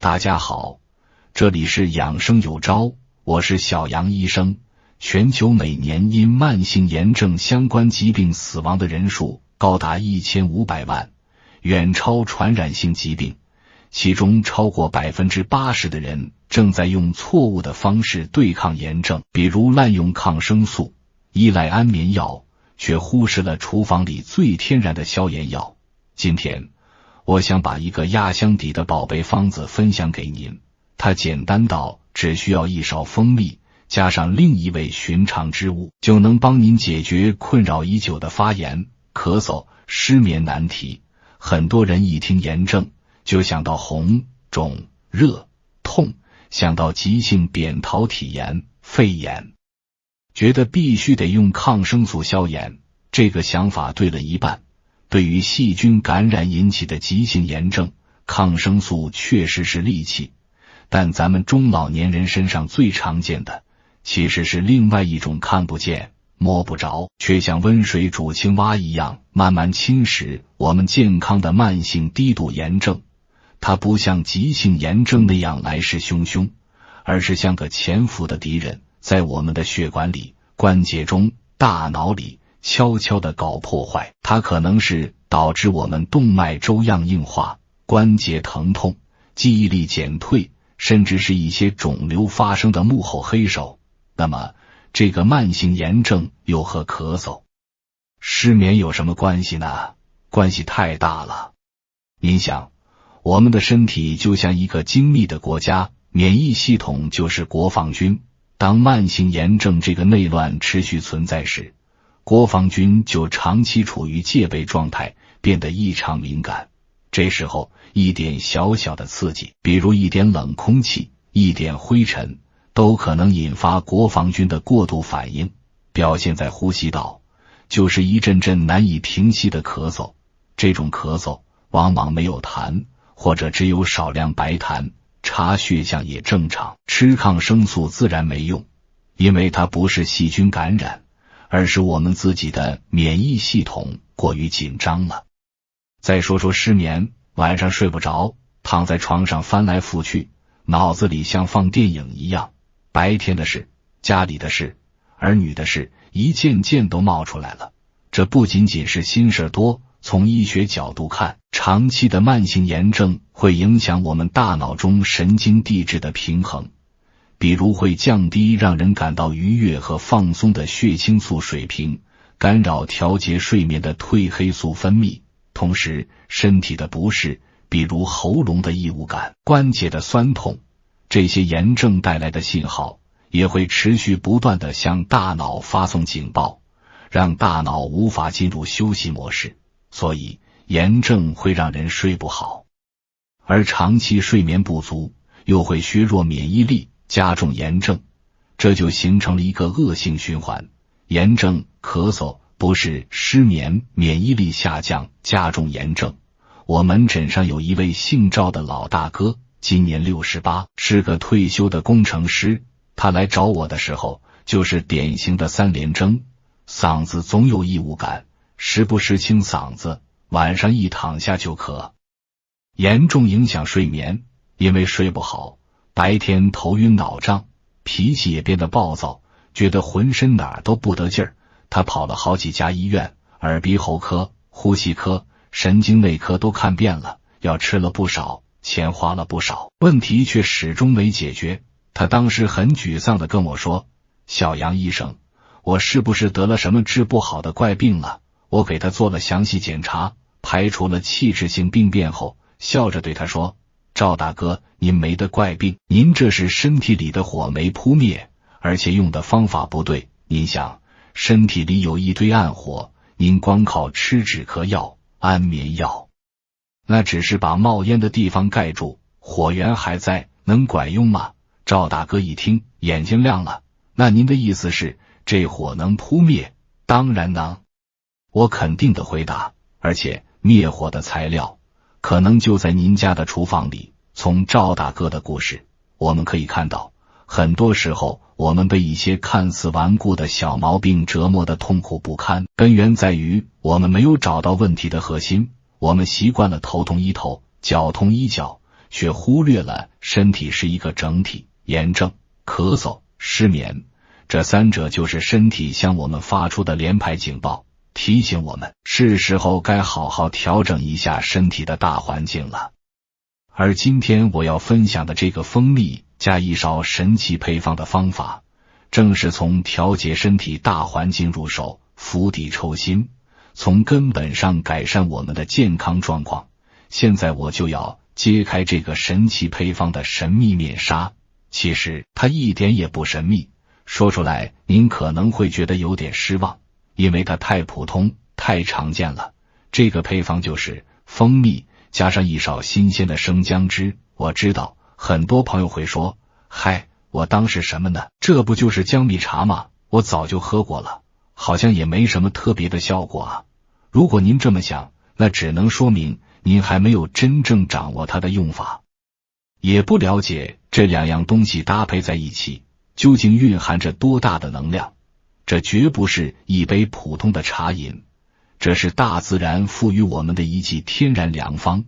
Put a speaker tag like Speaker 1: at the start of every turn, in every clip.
Speaker 1: 大家好，这里是养生有招，我是小杨医生。全球每年因慢性炎症相关疾病死亡的人数高达1500万，远超传染性疾病，其中超过 80% 的人正在用错误的方式对抗炎症，比如滥用抗生素、依赖安眠药，却忽视了厨房里最天然的消炎药。今天我想把一个压箱底的宝贝方子分享给您，它简单到只需要1勺蜂蜜加上另一味寻常之物，就能帮您解决困扰已久的发炎、咳嗽、失眠难题。很多人一听炎症就想到红、肿、热、痛，想到急性扁桃体炎、肺炎，觉得必须得用抗生素消炎。这个想法对了一半。对于细菌感染引起的急性炎症，抗生素确实是利器，但咱们中老年人身上最常见的其实是另外一种看不见、摸不着，却像温水煮青蛙一样慢慢侵蚀我们健康的慢性低度炎症。它不像急性炎症那样来势汹汹，而是像个潜伏的敌人，在我们的血管里、关节中、大脑里悄悄地搞破坏。它可能是导致我们动脉粥样硬化、关节疼痛、记忆力减退，甚至是一些肿瘤发生的幕后黑手。那么这个慢性炎症又和咳嗽、失眠有什么关系呢？关系太大了。您想，我们的身体就像一个精密的国家，免疫系统就是国防军。当慢性炎症这个内乱持续存在时，国防军就长期处于戒备状态，变得异常敏感。这时候一点小小的刺激，比如一点冷空气、一点灰尘，都可能引发国防军的过度反应，表现在呼吸道，就是一阵阵难以平息的咳嗽。这种咳嗽往往没有痰，或者只有少量白痰，查血象也正常。吃抗生素自然没用，因为它不是细菌感染，而是我们自己的免疫系统过于紧张了。再说说失眠，晚上睡不着，躺在床上翻来覆去，脑子里像放电影一样，白天的事、家里的事、儿女的事，一件件都冒出来了。这不仅仅是心事多，从医学角度看，长期的慢性炎症会影响我们大脑中神经递质的平衡，比如会降低让人感到愉悦和放松的血清素水平，干扰调节睡眠的褪黑素分泌。同时，身体的不适，比如喉咙的异物感、关节的酸痛，这些炎症带来的信号也会持续不断地向大脑发送警报，让大脑无法进入休息模式。所以炎症会让人睡不好，而长期睡眠不足又会削弱免疫力，加重炎症，这就形成了一个恶性循环。炎症、咳嗽不是失眠，免疫力下降，加重炎症。我门诊上有一位姓赵的老大哥，今年68，是个退休的工程师。他来找我的时候就是典型的3联征，嗓子总有异物感，时不时清嗓子，晚上一躺下就咳，严重影响睡眠。因为睡不好，白天头晕脑胀，脾气也变得暴躁，觉得浑身哪儿都不得劲儿。他跑了好几家医院，耳鼻喉科、呼吸科、神经内科都看遍了，药吃了不少，钱花了不少，问题却始终没解决。他当时很沮丧地跟我说，小杨医生，我是不是得了什么治不好的怪病了？我给他做了详细检查，排除了器质性病变后，笑着对他说，赵大哥，您没得怪病，您这是身体里的火没扑灭，而且用的方法不对。您想，身体里有一堆暗火，您光靠吃止咳药、安眠药，那只是把冒烟的地方盖住，火源还在，能管用吗？赵大哥一听，眼睛亮了，那您的意思是，这火能扑灭？当然能。我肯定的回答，而且灭火的材料可能就在您家的厨房里。从赵大哥的故事，我们可以看到，很多时候我们被一些看似顽固的小毛病折磨得痛苦不堪，根源在于我们没有找到问题的核心。我们习惯了头痛医头，脚痛医脚，却忽略了身体是一个整体，炎症、咳嗽、失眠，这三者就是身体向我们发出的连排警报，提醒我们是时候该好好调整一下身体的大环境了。而今天我要分享的这个蜂蜜加一勺神奇配方的方法，正是从调节身体大环境入手，釜底抽薪，从根本上改善我们的健康状况。现在我就要揭开这个神奇配方的神秘面纱。其实它一点也不神秘，说出来您可能会觉得有点失望，因为它太普通太常见了。这个配方就是蜂蜜加上一勺新鲜的生姜汁。我知道很多朋友会说，嗨，我当是什么呢？这不就是姜蜜茶吗？我早就喝过了，好像也没什么特别的效果啊。如果您这么想，那只能说明您还没有真正掌握它的用法，也不了解这两样东西搭配在一起究竟蕴含着多大的能量。这绝不是一杯普通的茶饮，这是大自然赋予我们的一剂天然良方，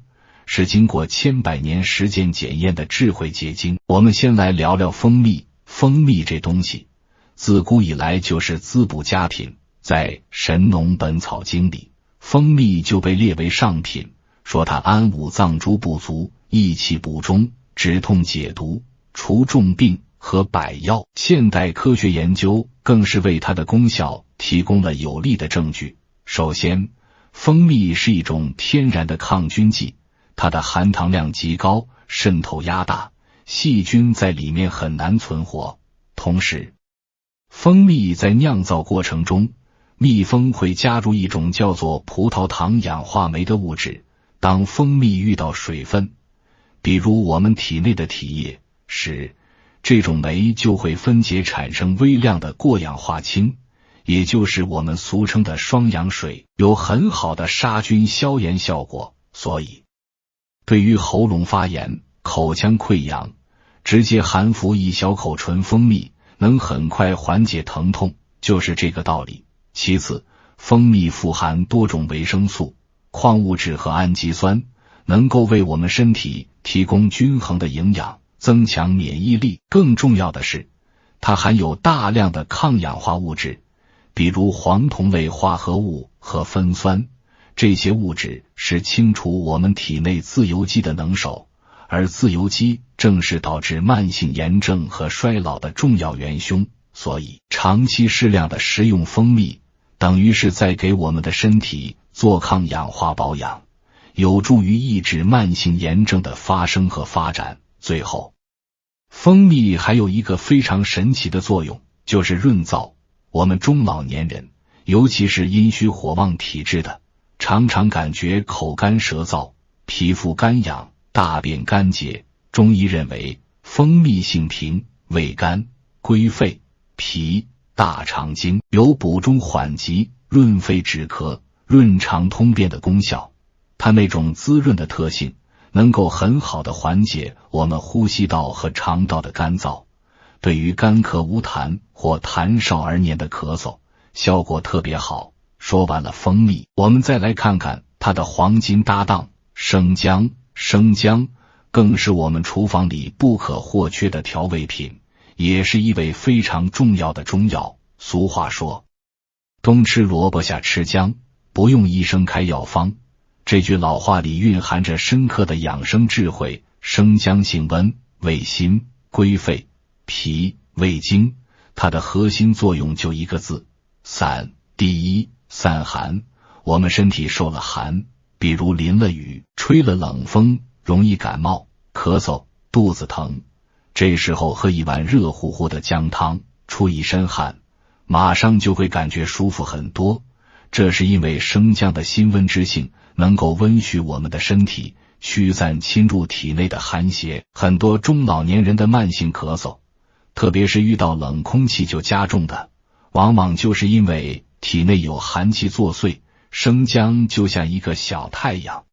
Speaker 1: 是经过千百年实践检验的智慧结晶。我们先来聊聊蜂蜜。蜂蜜这东西自古以来就是滋补佳品，在《神农本草经》里，蜂蜜就被列为上品，说它安五脏诸不足，益气补中，止痛解毒，除重病和百药。现代科学研究更是为它的功效提供了有力的证据。首先，蜂蜜是一种天然的抗菌剂，它的含糖量极高，渗透压大，细菌在里面很难存活。同时，蜂蜜在酿造过程中，蜜蜂会加入一种叫做葡萄糖氧化酶的物质。当蜂蜜遇到水分，比如我们体内的体液时，这种酶就会分解产生微量的过氧化氢，也就是我们俗称的双氧水，有很好的杀菌消炎效果。所以对于喉咙发炎、口腔溃疡，直接含服一小口纯蜂蜜能很快缓解疼痛，就是这个道理。其次，蜂蜜富含多种维生素、矿物质和氨基酸，能够为我们身体提供均衡的营养，增强免疫力。更重要的是，它含有大量的抗氧化物质，比如黄酮类化合物和酚酸，这些物质是清除我们体内自由基的能手，而自由基正是导致慢性炎症和衰老的重要元凶。所以长期适量的食用蜂蜜，等于是在给我们的身体做抗氧化保养，有助于抑制慢性炎症的发生和发展。最后，蜂蜜还有一个非常神奇的作用，就是润燥。我们中老年人，尤其是阴虚火旺体质的，常常感觉口干舌燥，皮肤干痒，大便干结。中医认为，蜂蜜性平，味甘，归肺、脾、大肠经，有补中缓急、润肺止咳、润肠通便的功效。它那种滋润的特性，能够很好的缓解我们呼吸道和肠道的干燥，对于干咳无痰或痰少而黏的咳嗽，效果特别好。说完了蜂蜜，我们再来看看它的黄金搭档生姜。生姜更是我们厨房里不可或缺的调味品，也是一味非常重要的中药。俗话说，冬吃萝卜夏吃姜，不用医生开药方。这句老话里蕴含着深刻的养生智慧。生姜性温，味辛，归肺、脾、胃经，它的核心作用就一个字，散。第一，散寒。我们身体受了寒，比如淋了雨，吹了冷风，容易感冒、咳嗽、肚子疼，这时候喝一碗热乎乎的姜汤，出一身汗，马上就会感觉舒服很多。这是因为生姜的辛温之性，能够温煦我们的身体，驱散侵入体内的寒邪。很多中老年人的慢性咳嗽，特别是遇到冷空气就加重的，往往就是因为体内有寒气作祟。生姜就像一个小太阳，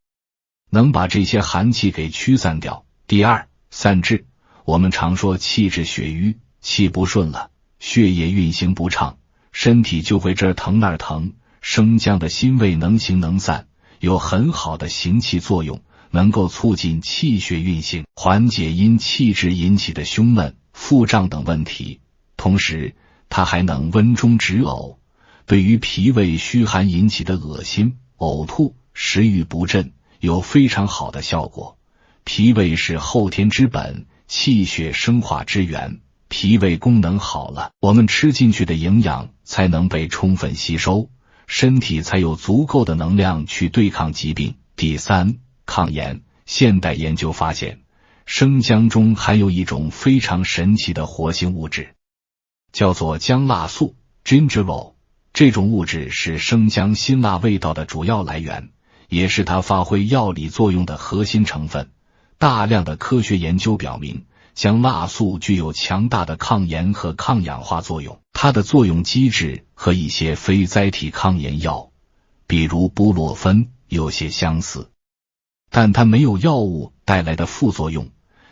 Speaker 1: 能把这些寒气给驱散掉。第二，散滞。我们常说气滞血瘀，气不顺了，血液运行不畅，身体就会这儿疼那儿疼。生姜的辛味能行能散，有很好的行气作用，能够促进气血运行，缓解因气滞引起的胸闷、腹胀等问题。同时，它还能温中止呕，对于脾胃虚寒引起的恶心、呕吐、食欲不振有非常好的效果。脾胃是后天之本，气血生化之源，脾胃功能好了，我们吃进去的营养才能被充分吸收，身体才有足够的能量去对抗疾病。第三，抗炎。现代研究发现，生姜中含有一种非常神奇的活性物质，叫做姜辣素 gingerol。 这种物质是生姜辛辣味道的主要来源，也是它发挥药理作用的核心成分。大量的科学研究表明，姜辣素具有强大的抗炎和抗氧化作用，它的作用机制和一些非甾体抗炎药，比如布洛芬有些相似，但它没有药物带来的副作用。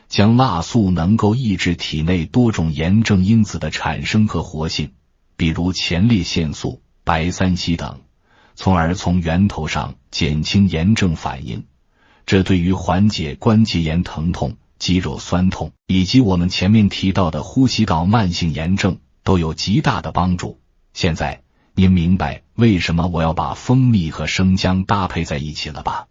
Speaker 1: 姜辣素能够抑制体内多种炎症因子的产生和活性，比如前列腺素、白三烯等，从而从源头上减轻炎症反应。这对于缓解关节炎疼痛、肌肉酸痛以及我们前面提到的呼吸道慢性炎症都有极大的帮助。现在您明白为什么我要把蜂蜜和生姜搭配在一起了吧？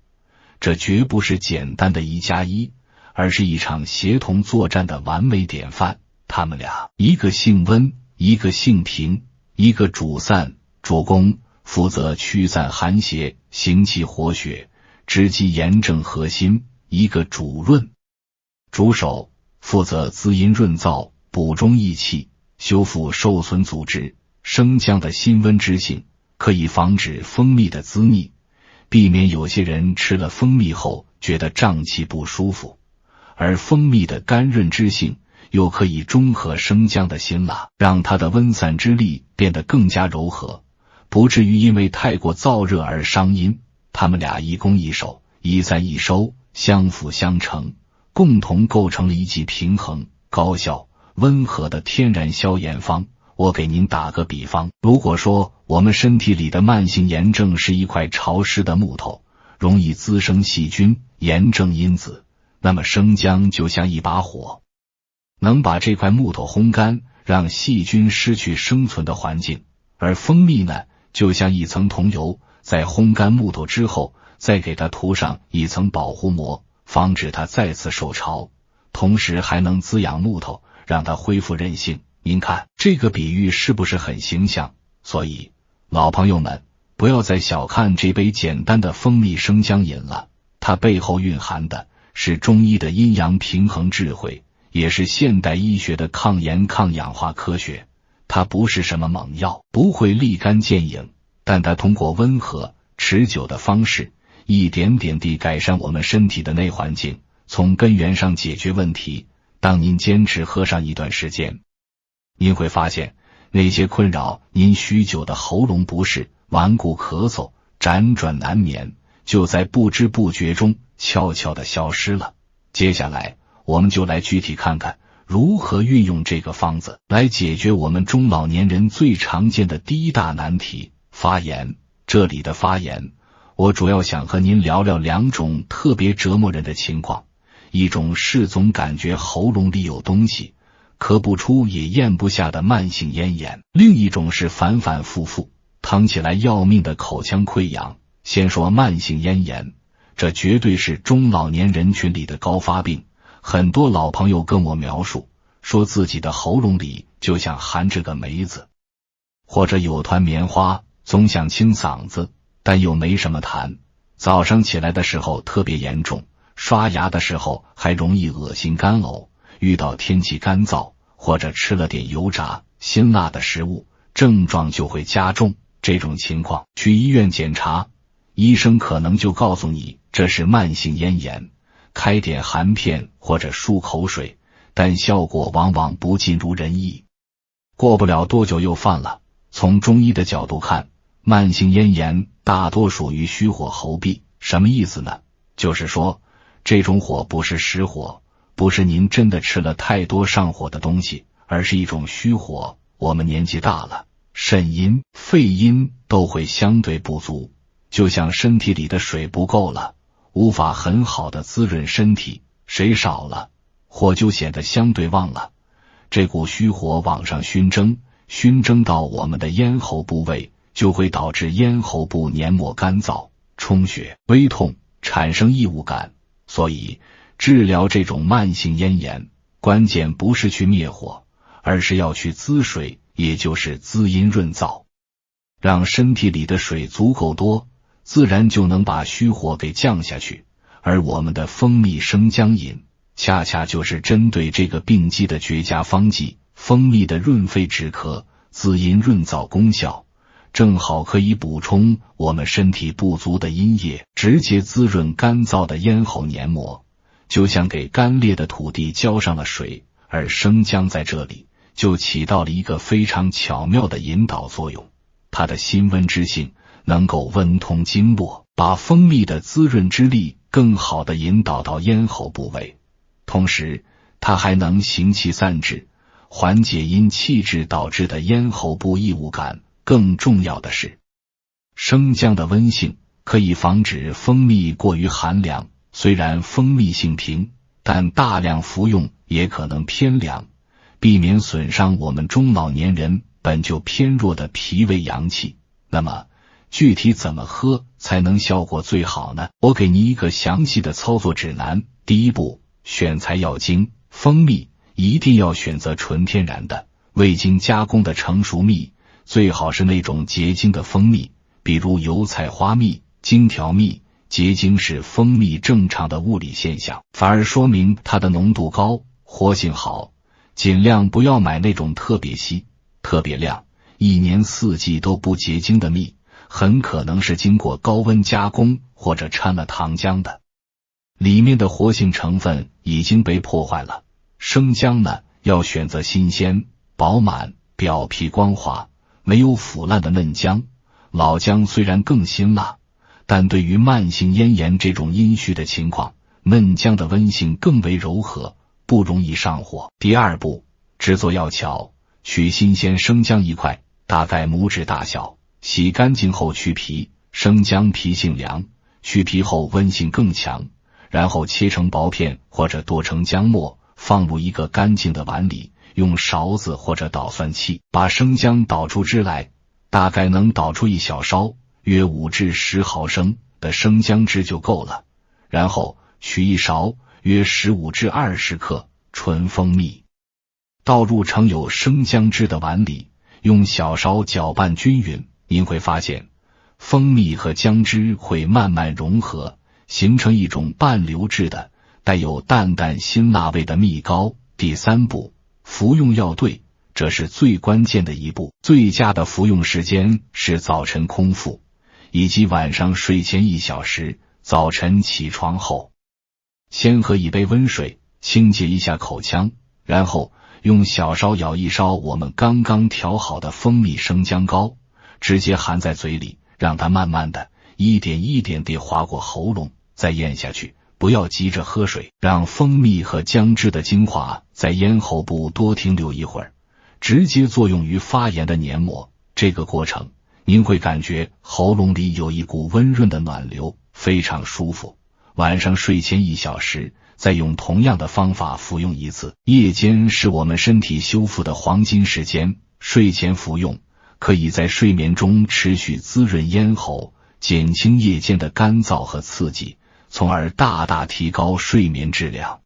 Speaker 1: 这绝不是简单的1+1，而是一场协同作战的完美典范。他们俩，一个性温，一个性平，一个主散主攻，负责驱散寒邪，行气活血，直击炎症核心；一个主润主守，负责滋阴润燥，补中益气，修复受损组织。生姜的辛温之性可以防止蜂蜜的滋腻，避免有些人吃了蜂蜜后觉得胀气不舒服，而蜂蜜的甘润之性又可以中和生姜的辛辣，让它的温散之力变得更加柔和，不至于因为太过燥热而伤阴。他们俩一攻一守，一散一收，相辅相成，共同构成了一剂平衡、高效、温和的天然消炎方。我给您打个比方，如果说我们身体里的慢性炎症是一块潮湿的木头，容易滋生细菌、炎症因子，那么生姜就像一把火，能把这块木头烘干，让细菌失去生存的环境。而蜂蜜呢，就像一层桐油，在烘干木头之后，再给它涂上一层保护膜，防止它再次受潮，同时还能滋养木头，让它恢复韧性。您看这个比喻是不是很形象？所以老朋友们，不要再小看这杯简单的蜂蜜生姜饮了，它背后蕴含的是中医的阴阳平衡智慧，也是现代医学的抗炎抗氧化科学。它不是什么猛药，不会立竿见影，但它通过温和持久的方式，一点点地改善我们身体的内环境，从根源上解决问题。当您坚持喝上一段时间，您会发现那些困扰您许久的喉咙不适、顽固咳嗽、辗转难眠，就在不知不觉中悄悄地消失了。接下来我们就来具体看看如何运用这个方子来解决我们中老年人最常见的第一大难题——发炎。这里的发炎，我主要想和您聊聊两种特别折磨人的情况，一种是总感觉喉咙里有东西，咳不出也咽不下的慢性咽炎，另一种是反反复复疼起来要命的口腔溃疡。先说慢性咽炎，这绝对是中老年人群里的高发病。很多老朋友跟我描述，说自己的喉咙里就像含着个梅子，或者有团棉花，总想清嗓子，但又没什么痰。早上起来的时候特别严重，刷牙的时候还容易恶心干呕，遇到天气干燥或者吃了点油炸辛辣的食物，症状就会加重。这种情况去医院检查，医生可能就告诉你这是慢性咽炎，开点含片或者漱口水，但效果往往不尽如人意，过不了多久又犯了。从中医的角度看，慢性咽炎大多属于虚火喉痹。什么意思呢？就是说这种火不是实火，不是您真的吃了太多上火的东西，而是一种虚火。我们年纪大了，肾阴、肺阴都会相对不足，就像身体里的水不够了，无法很好的滋润身体，水少了，火就显得相对旺了。这股虚火往上熏蒸到我们的咽喉部位，就会导致咽喉部黏膜干燥、充血、微痛，产生异物感。所以治疗这种慢性咽炎，关键不是去灭火，而是要去滋水，也就是滋阴润燥，让身体里的水足够多，自然就能把虚火给降下去。而我们的蜂蜜生姜饮恰恰就是针对这个病机的绝佳方剂。蜂蜜的润肺止咳、滋阴润燥功效，正好可以补充我们身体不足的阴液，直接滋润干燥的咽喉黏膜，就像给干裂的土地浇上了水。而生姜在这里就起到了一个非常巧妙的引导作用，它的辛温之性能够温通经络，把蜂蜜的滋润之力更好地引导到咽喉部位，同时它还能行气散滞，缓解因气滞导致的咽喉部异物感。更重要的是，生姜的温性可以防止蜂蜜过于寒凉，虽然蜂蜜性平，但大量服用也可能偏凉，避免损伤我们中老年人本就偏弱的脾胃阳气。那么具体怎么喝才能效果最好呢？我给您一个详细的操作指南。第一步，选材要精，蜂蜜一定要选择纯天然的、未经加工的成熟蜜，最好是那种结晶的蜂蜜，比如油菜花蜜、荆条蜜。结晶是蜂蜜正常的物理现象，反而说明它的浓度高，活性好。尽量不要买那种特别稀、特别亮、一年四季都不结晶的蜜，很可能是经过高温加工或者掺了糖浆的，里面的活性成分已经被破坏了。生姜呢，要选择新鲜、饱满、表皮光滑、没有腐烂的嫩姜。老姜虽然更辛辣，但对于慢性咽炎这种阴虚的情况，嫩姜的温性更为柔和，不容易上火。第二步，制作要巧，取新鲜生姜1块，大概拇指大小，洗干净后去皮。生姜皮性凉，去皮后温性更强，然后切成薄片或者剁成姜末，放入一个干净的碗里，用勺子或者捣蒜器把生姜捣出汁来，大概能捣出1小勺，约5至10毫升的生姜汁就够了。然后取1勺约15至20克纯蜂蜜，倒入盛有生姜汁的碗里，用小勺搅拌均匀。您会发现蜂蜜和姜汁会慢慢融合，形成一种半流质的带有淡淡辛辣味的蜜膏。第三步，服用要对，这是最关键的一步。最佳的服用时间是早晨空腹，以及晚上睡前1小时，早晨起床后。先喝一杯温水，清洁一下口腔，然后用小勺舀1勺我们刚刚调好的蜂蜜生姜膏，直接含在嘴里，让它慢慢的一点一点地滑过喉咙，再咽下去。不要急着喝水，让蜂蜜和姜汁的精华在咽喉部多停留一会儿，直接作用于发炎的黏膜。这个过程您会感觉喉咙里有一股温润的暖流，非常舒服。晚上睡前1小时，再用同样的方法服用一次。夜间是我们身体修复的黄金时间，睡前服用可以在睡眠中持续滋润咽喉，减轻夜间的干燥和刺激，从而大大提高睡眠质量。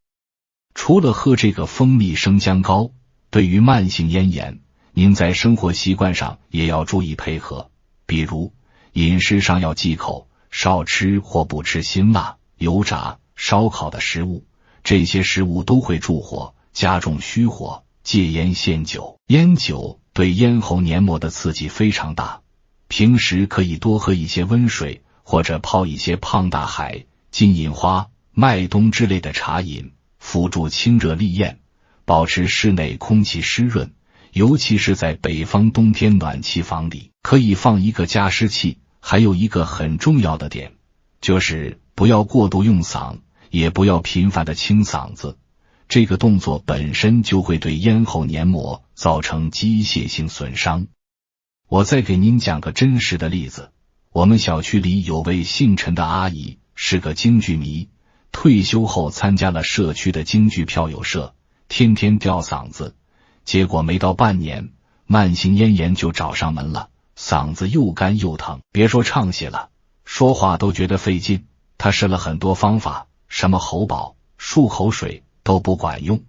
Speaker 1: 除了喝这个蜂蜜生姜膏，对于慢性咽炎，您在生活习惯上也要注意配合，比如饮食上要忌口，少吃或不吃辛辣、油炸、烧烤的食物，这些食物都会助火，加重虚火。戒烟限酒，烟酒对咽喉黏膜的刺激非常大，平时可以多喝一些温水，或者泡一些胖大海、金银花、麦冬之类的茶饮，辅助清热利咽，保持室内空气湿润。尤其是在北方冬天暖气房里，可以放一个加湿器。还有一个很重要的点，就是不要过度用嗓，也不要频繁的清嗓子，这个动作本身就会对咽喉黏膜造成机械性损伤。我再给您讲个真实的例子，我们小区里有位姓陈的阿姨，是个京剧迷，退休后参加了社区的京剧票友社，天天吊嗓子，结果没到半年，慢性咽炎就找上门了，嗓子又干又疼，别说唱戏了，说话都觉得费劲。他试了很多方法，什么喉宝、漱口水都不管用。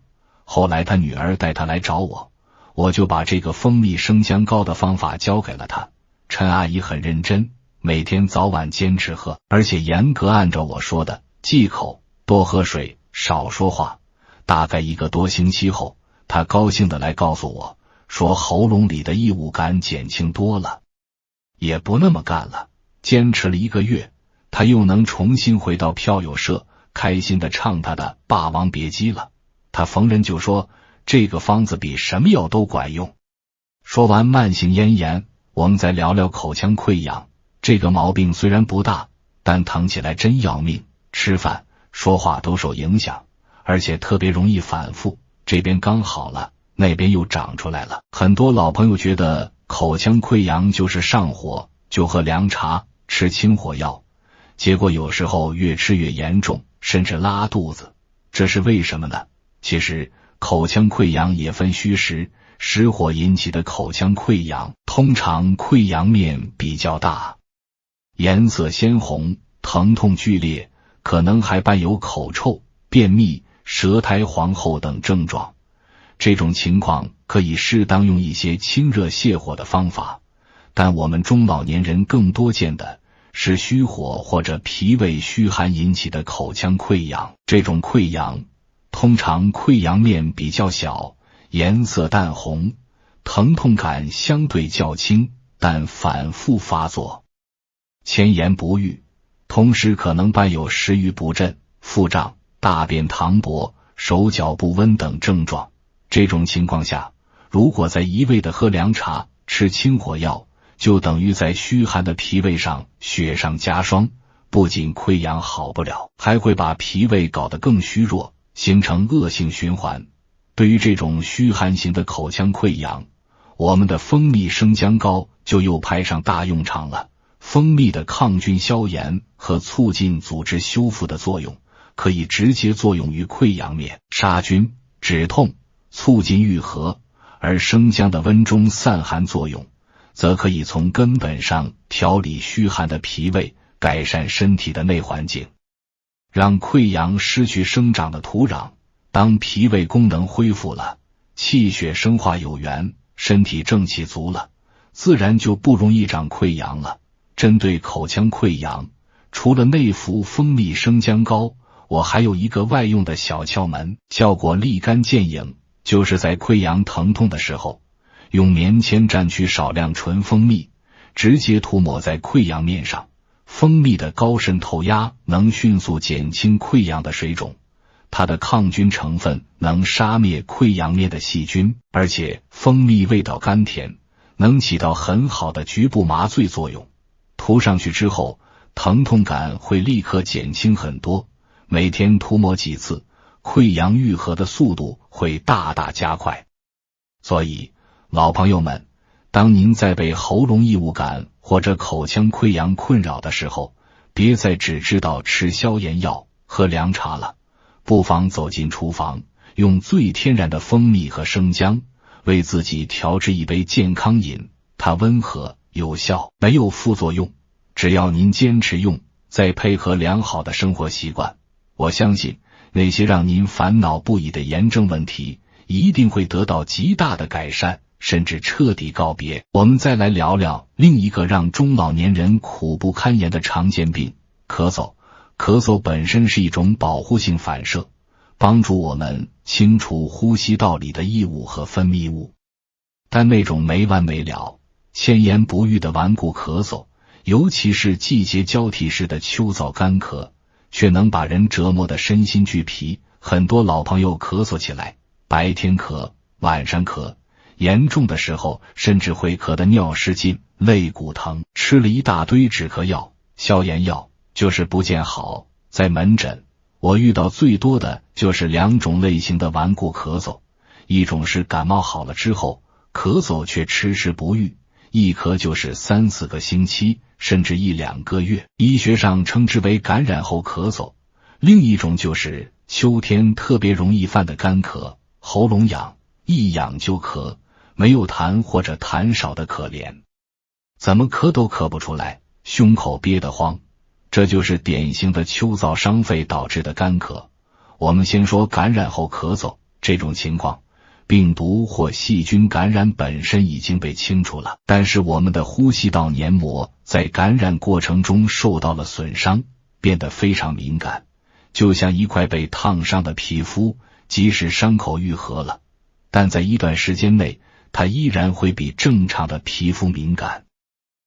Speaker 1: 后来他女儿带他来找我，我就把这个蜂蜜生姜膏的方法教给了他。陈阿姨很认真，每天早晚坚持喝，而且严格按照我说的忌口，多喝水，少说话。大概1个多星期后，他高兴地来告诉我，说喉咙里的异物感减轻多了，也不那么干了。坚持了1个月，他又能重新回到票友社，开心地唱他的《霸王别姬》了。他逢人就说，这个方子比什么药都管用。说完慢性咽炎，我们再聊聊口腔溃疡。这个毛病虽然不大，但疼起来真要命，吃饭、说话都受影响，而且特别容易反复，这边刚好了，那边又长出来了。很多老朋友觉得口腔溃疡就是上火，就喝凉茶，吃清火药，结果有时候越吃越严重，甚至拉肚子。这是为什么呢？其实口腔溃疡也分虚实，实火引起的口腔溃疡通常溃疡面比较大，颜色鲜红，疼痛剧烈，可能还伴有口臭、便秘、舌苔黄厚等症状。这种情况可以适当用一些清热泻火的方法，但我们中老年人更多见的是虚火或者脾胃虚寒引起的口腔溃疡。这种溃疡通常溃疡面比较小，颜色淡红，疼痛感相对较轻，但反复发作，迁延不愈，同时可能伴有食欲不振、腹胀、大便溏薄、手脚不温等症状。这种情况下，如果再一味的喝凉茶、吃清火药，就等于在虚寒的脾胃上雪上加霜，不仅溃疡好不了，还会把脾胃搞得更虚弱，形成恶性循环。对于这种虚寒型的口腔溃疡，我们的蜂蜜生姜膏就又派上大用场了。蜂蜜的抗菌消炎和促进组织修复的作用，可以直接作用于溃疡面，杀菌、止痛、促进愈合，而生姜的温中散寒作用，则可以从根本上调理虚寒的脾胃，改善身体的内环境，让溃疡失去生长的土壤。当脾胃功能恢复了，气血生化有源，身体正气足了，自然就不容易长溃疡了。针对口腔溃疡，除了内服蜂蜜生姜膏，我还有一个外用的小窍门，效果立竿见影。就是在溃疡疼痛的时候，用棉签蘸取少量纯蜂蜜，直接涂抹在溃疡面上。蜂蜜的高渗透压能迅速减轻溃疡的水肿，它的抗菌成分能杀灭溃疡面的细菌，而且蜂蜜味道甘甜，能起到很好的局部麻醉作用。涂上去之后，疼痛感会立刻减轻很多，每天涂抹几次，溃疡愈合的速度会大大加快。所以老朋友们，当您在被喉咙异物感或者口腔溃疡困扰的时候，别再只知道吃消炎药、喝凉茶了，不妨走进厨房，用最天然的蜂蜜和生姜为自己调制一杯健康饮。它温和有效，没有副作用，只要您坚持用，再配合良好的生活习惯，我相信那些让您烦恼不已的炎症问题一定会得到极大的改善，甚至彻底告别。我们再来聊聊另一个让中老年人苦不堪言的常见病——咳嗽。咳嗽本身是一种保护性反射，帮助我们清除呼吸道里的异物和分泌物。但那种没完没了、千言不愈的顽固咳嗽，尤其是季节交替时的秋燥干咳，却能把人折磨得身心俱疲。很多老朋友咳嗽起来，白天咳，晚上咳，严重的时候甚至会咳得尿失禁、肋骨疼，吃了一大堆止咳药、消炎药，就是不见好。在门诊，我遇到最多的就是2种类型的顽固咳嗽，一种是感冒好了之后，咳嗽却迟迟不愈，一咳就是3-4个星期，甚至1-2个月，医学上称之为感染后咳嗽。另一种就是秋天特别容易犯的干咳，喉咙痒，一痒就咳，没有痰或者痰少的可怜，怎么咳都咳不出来，胸口憋得慌，这就是典型的秋燥伤肺导致的干咳。我们先说感染后咳嗽，这种情况病毒或细菌感染本身已经被清除了，但是我们的呼吸道黏膜在感染过程中受到了损伤，变得非常敏感，就像一块被烫伤的皮肤，即使伤口愈合了，但在一段时间内它依然会比正常的皮肤敏感，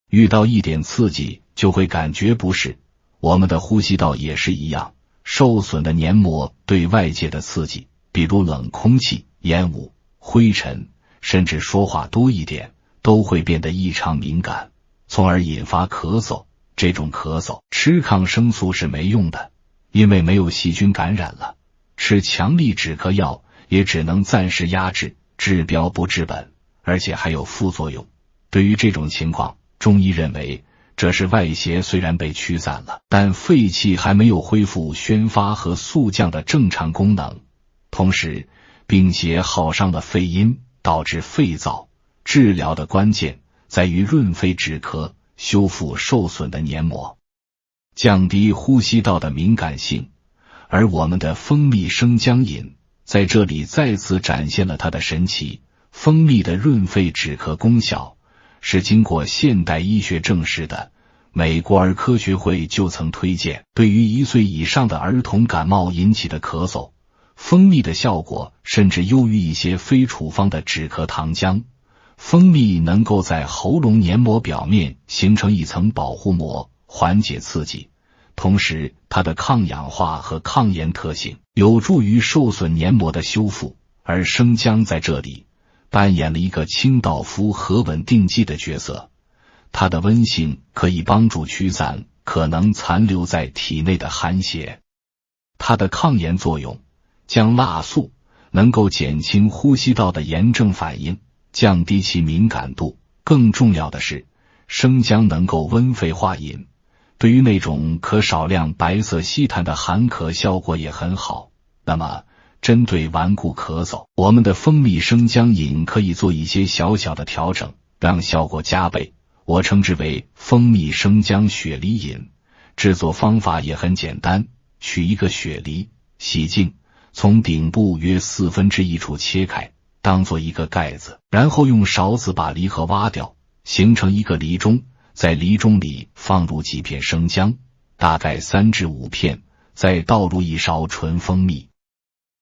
Speaker 1: 遇到一点刺激就会感觉不适。我们的呼吸道也是一样，受损的黏膜对外界的刺激，比如冷空气、烟雾、灰尘，甚至说话多一点，都会变得异常敏感，从而引发咳嗽。这种咳嗽吃抗生素是没用的，因为没有细菌感染了，吃强力止咳药也只能暂时压制，治标不治本，而且还有副作用。对于这种情况，中医认为这是外邪虽然被驱散了，但肺气还没有恢复宣发和肃降的正常功能，同时病邪耗伤了肺阴，导致肺燥。治疗的关键在于润肺止咳，修复受损的黏膜，降低呼吸道的敏感性。而我们的蜂蜜生姜饮在这里再次展现了它的神奇。蜂蜜的润肺止咳功效是经过现代医学证实的，美国儿科学会就曾推荐，对于1岁以上的儿童感冒引起的咳嗽，蜂蜜的效果甚至优于一些非处方的止咳糖浆。蜂蜜能够在喉咙黏膜表面形成一层保护膜，缓解刺激，同时它的抗氧化和抗炎特性有助于受损黏膜的修复，而生姜在这里扮演了一个清道夫和稳定剂的角色，它的温性可以帮助驱散可能残留在体内的寒邪。它的抗炎作用，降辣素，能够减轻呼吸道的炎症反应，降低其敏感度。更重要的是，生姜能够温肺化饮，对于那种可少量白色稀痰的寒咳效果也很好。那么针对顽固咳嗽，我们的蜂蜜生姜饮可以做一些小小的调整，让效果加倍。我称之为蜂蜜生姜雪梨饮。制作方法也很简单，取一个雪梨，洗净，从顶部约1/4处切开，当做一个盖子，然后用勺子把梨核挖掉，形成一个梨盅，在梨盅里放入几片生姜，大概3至5片，再倒入1勺纯蜂蜜，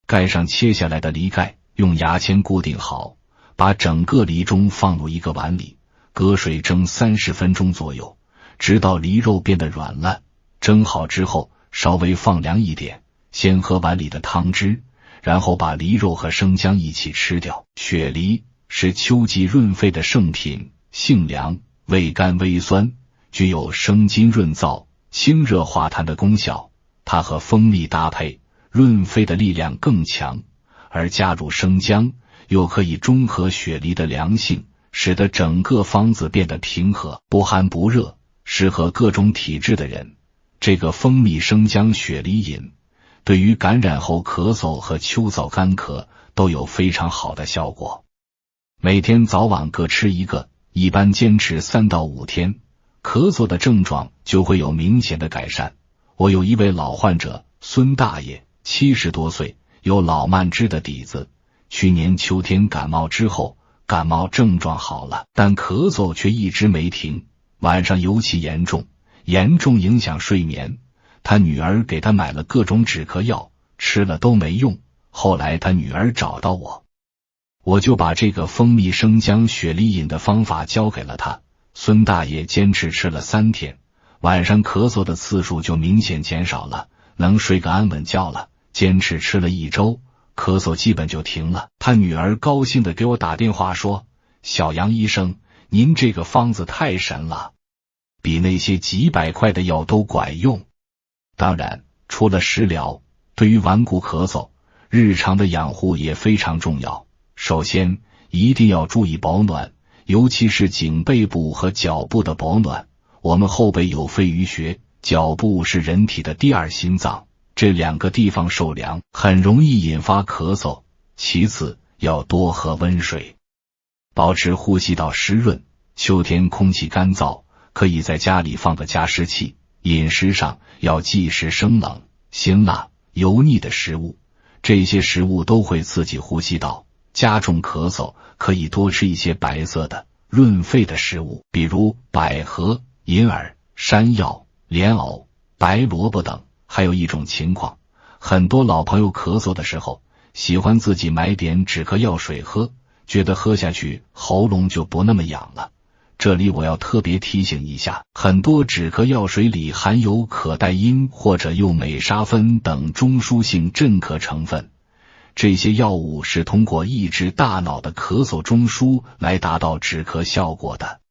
Speaker 1: 盖上切下来的梨盖，用牙签固定好，把整个梨盅放入一个碗里，隔水蒸30分钟左右，直到梨肉变得软烂。蒸好之后稍微放凉一点，先喝碗里的汤汁，然后把梨肉和生姜一起吃掉。雪梨是秋季润肺的圣品，性凉，味甘微酸，具有生津润燥、清热化痰的功效。它和蜂蜜搭配，润肺的力量更强，而加入生姜又可以中和雪梨的凉性，使得整个方子变得平和，不寒不热，适合各种体质的人。这个蜂蜜生姜雪梨饮对于感染后咳嗽和秋燥干咳都有非常好的效果。每天早晚各吃一个，一般坚持3到5天，咳嗽的症状就会有明显的改善。我有一位老患者孙大爷，70多岁，有老慢支的底子，去年秋天感冒之后，感冒症状好了，但咳嗽却一直没停，晚上尤其严重影响睡眠。他女儿给他买了各种止咳药，吃了都没用，后来他女儿找到我就把这个蜂蜜生姜雪梨饮的方法教给了他。孙大爷坚持吃了3天，晚上咳嗽的次数就明显减少了，能睡个安稳觉了。坚持吃了1周，咳嗽基本就停了。他女儿高兴地给我打电话说，小杨医生，您这个方子太神了，比那些几百块的药都管用。当然，除了食疗，对于顽固咳嗽，日常的养护也非常重要。首先，一定要注意保暖，尤其是颈背部和脚部的保暖。我们后背有肺俞穴，脚部是人体的第二心脏，这两个地方受凉，很容易引发咳嗽。其次，要多喝温水，保持呼吸道湿润。秋天空气干燥，可以在家里放个加湿器。饮食上要忌食生冷、辛辣、油腻的食物，这些食物都会刺激呼吸道，加重咳嗽。可以多吃一些白色的润肺的食物，比如百合、银耳、山药、莲藕、白萝卜等。还有一种情况，很多老朋友咳嗽的时候喜欢自己买点止咳药水喝，觉得喝下去喉咙就不那么痒了。这里我要特别提醒一下，很多止咳药水里含有可待因或者右美沙芬等中枢性镇咳成分，这些药物是通过抑制大脑的咳嗽中枢来达到止咳效果的。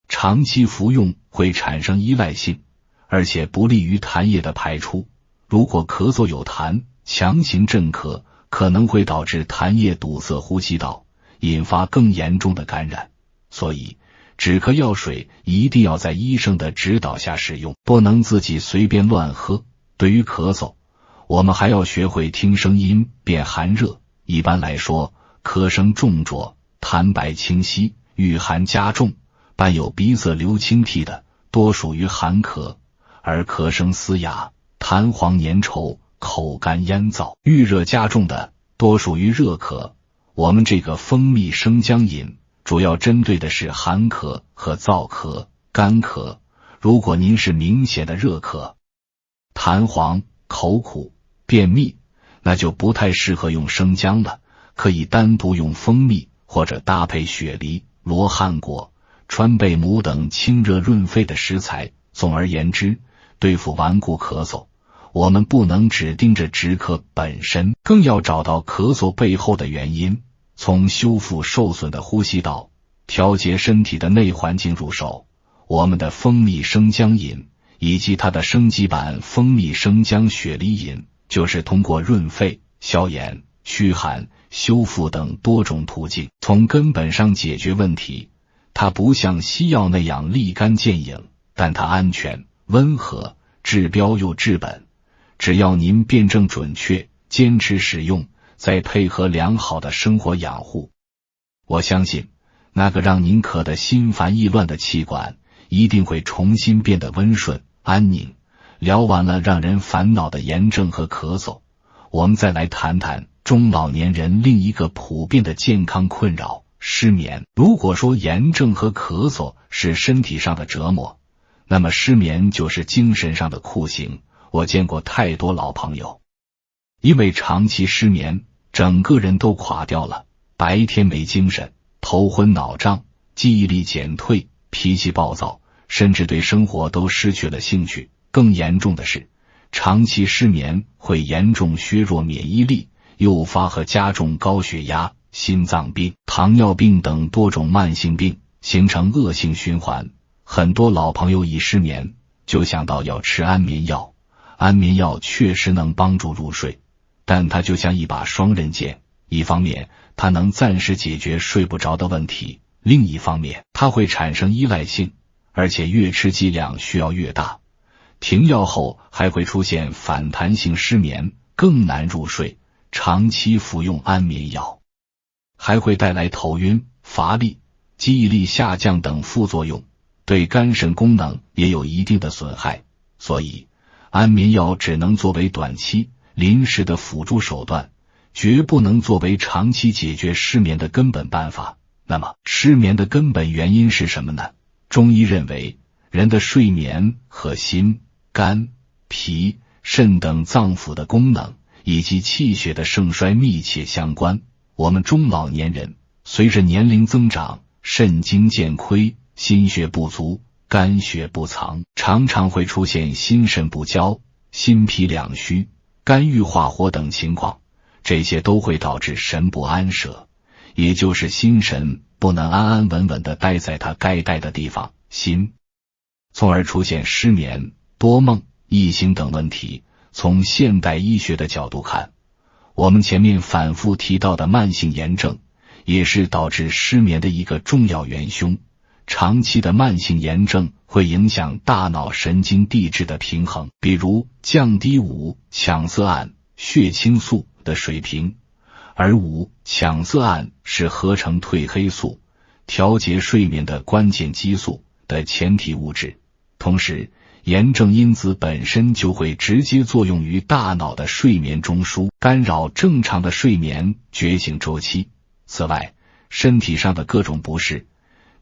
Speaker 1: 长期服用会产生依赖性，而且不利于痰液的排出。如果咳嗽有痰，强行镇咳，可能会导致痰液堵塞呼吸道，引发更严重的感染。所以止咳药水一定要在医生的指导下使用，不能自己随便乱喝。对于咳嗽，我们还要学会听声音辨寒热。一般来说，咳声重浊、痰白清晰、遇寒加重、伴有鼻塞流清涕的，多属于寒咳；而咳声嘶哑、痰黄粘稠、口干咽燥、遇热加重的，多属于热咳。我们这个蜂蜜生姜饮主要针对的是寒咳和燥咳、干咳。如果您是明显的热咳、痰黄、口苦、便秘，那就不太适合用生姜了，可以单独用蜂蜜或者搭配雪梨、罗汉果、川贝母等清热润肺的食材。总而言之，对付顽固咳嗽，我们不能只盯着止咳本身，更要找到咳嗽背后的原因，从修复受损的呼吸道、调节身体的内环境入手。我们的蜂蜜生姜饮以及它的升级版蜂蜜生姜雪梨饮，就是通过润肺、消炎、驱寒、修复等多种途径，从根本上解决问题。它不像西药那样立竿见影，但它安全、温和，治标又治本。只要您辨证准确，坚持使用，再配合良好的生活养护，我相信那个让您咳得心烦意乱的气管一定会重新变得温顺安宁。聊完了让人烦恼的炎症和咳嗽，我们再来谈谈中老年人另一个普遍的健康困扰——失眠。如果说炎症和咳嗽是身体上的折磨，那么失眠就是精神上的酷刑。我见过太多老朋友因为长期失眠，整个人都垮掉了，白天没精神，头昏脑胀，记忆力减退，脾气暴躁，甚至对生活都失去了兴趣。更严重的是，长期失眠会严重削弱免疫力，诱发和加重高血压、心脏病、糖尿病等多种慢性病，形成恶性循环。很多老朋友一失眠就想到要吃安眠药，安眠药确实能帮助入睡，但它就像一把双刃剑，一方面它能暂时解决睡不着的问题，另一方面它会产生依赖性，而且越吃剂量需要越大。停药后还会出现反弹性失眠，更难入睡。长期服用安眠药还会带来头晕、乏力、记忆力下降等副作用，对肝肾功能也有一定的损害。所以安眠药只能作为短期、临时的辅助手段，绝不能作为长期解决失眠的根本办法。那么失眠的根本原因是什么呢？中医认为，人的睡眠和心、肝、脾、肾等脏腑的功能以及气血的盛衰密切相关。我们中老年人随着年龄增长，肾精渐亏，心血不足，肝血不藏，常常会出现心肾不交、心脾两虚、肝郁化火等情况，这些都会导致神不安舍，也就是心神不能安安稳稳地待在它该待的地方，心，从而出现失眠、多梦、易醒等问题。从现代医学的角度看，我们前面反复提到的慢性炎症，也是导致失眠的一个重要元凶。长期的慢性炎症会影响大脑神经递质的平衡，比如降低5-羟色胺血清素的水平，而5-羟色胺是合成褪黑素、调节睡眠的关键激素的前体物质。同时，炎症因子本身就会直接作用于大脑的睡眠中枢，干扰正常的睡眠觉醒周期。此外，身体上的各种不适，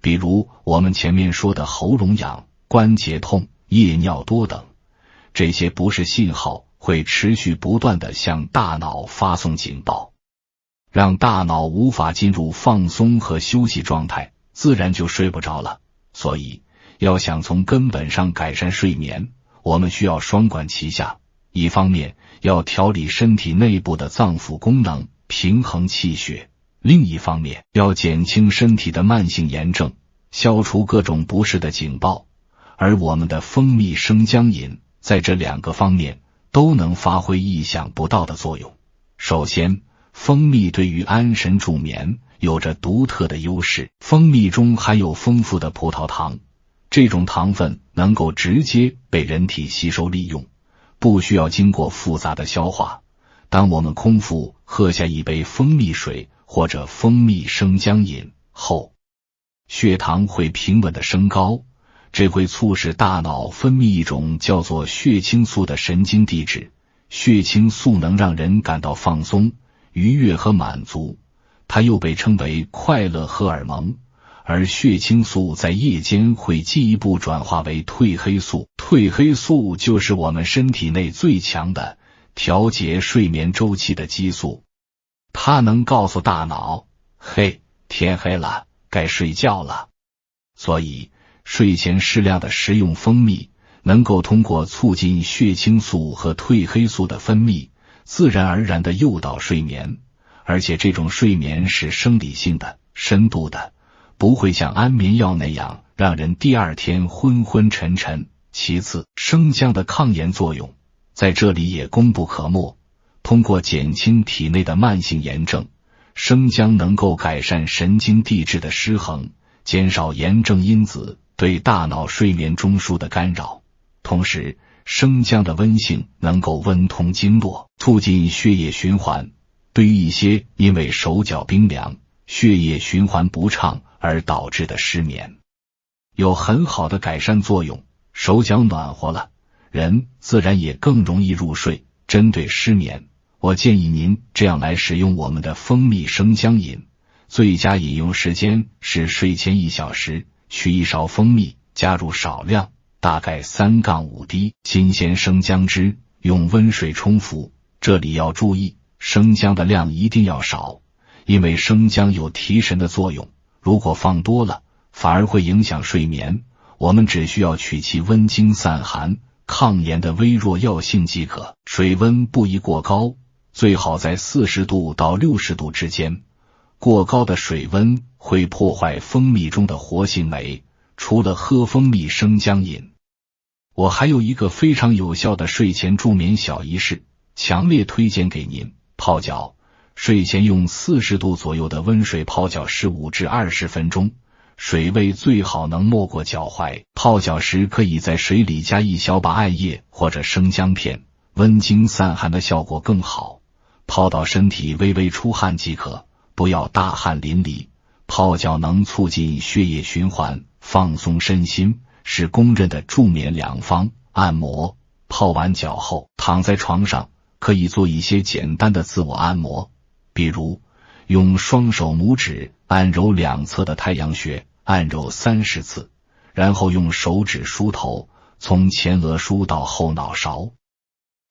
Speaker 1: 比如我们前面说的喉咙痒、关节痛、夜尿多等，这些不适信号会持续不断地向大脑发送警报，让大脑无法进入放松和休息状态，自然就睡不着了。所以要想从根本上改善睡眠，我们需要双管齐下，一方面要调理身体内部的脏腑功能，平衡气血，另一方面要减轻身体的慢性炎症，消除各种不适的警报。而我们的蜂蜜生姜饮在这2个方面都能发挥意想不到的作用。首先，蜂蜜对于安神助眠有着独特的优势。蜂蜜中含有丰富的葡萄糖，这种糖分能够直接被人体吸收利用，不需要经过复杂的消化。当我们空腹喝下一杯蜂蜜水或者蜂蜜生姜饮后，血糖会平稳地升高，这会促使大脑分泌一种叫做血清素的神经递质。血清素能让人感到放松、愉悦和满足，它又被称为快乐荷尔蒙。而血清素在夜间会进一步转化为褪黑素，褪黑素就是我们身体内最强的调节睡眠周期的激素。它能告诉大脑，嘿，天黑了，该睡觉了。所以睡前适量的食用蜂蜜，能够通过促进血清素和褪黑素的分泌，自然而然地诱导睡眠。而且这种睡眠是生理性的、深度的，不会像安眠药那样让人第二天昏昏沉沉。其次，生姜的抗炎作用在这里也功不可没。通过减轻体内的慢性炎症，生姜能够改善神经递质的失衡，减少炎症因子对大脑睡眠中枢的干扰。同时，生姜的温性能够温通经络，促进血液循环。对于一些因为手脚冰凉、血液循环不畅而导致的失眠，有很好的改善作用。手脚暖和了，人自然也更容易入睡。针对失眠，我建议您这样来使用我们的蜂蜜生姜饮。最佳饮用时间是睡前1小时，取1勺蜂蜜，加入少量，大概3-5滴新鲜生姜汁，用温水冲服。这里要注意，生姜的量一定要少，因为生姜有提神的作用，如果放多了，反而会影响睡眠。我们只需要取其温经散寒、抗炎的微弱药性即可。水温不宜过高，最好在40度到60度之间。过高的水温会破坏蜂蜜中的活性酶。除了喝蜂蜜生姜饮，我还有一个非常有效的睡前助眠小仪式，强烈推荐给您：泡脚。睡前用40度左右的温水泡脚15至20分钟，水位最好能没过脚踝。泡脚时可以在水里加1小把艾叶或者生姜片，温经散寒的效果更好。泡到身体微微出汗即可，不要大汗淋漓。泡脚能促进血液循环，放松身心，是公认的助眠良方。按摩。泡完脚后，躺在床上可以做一些简单的自我按摩，比如用双手拇指按揉两侧的太阳穴，按揉30次，然后用手指梳头，从前额梳到后脑勺，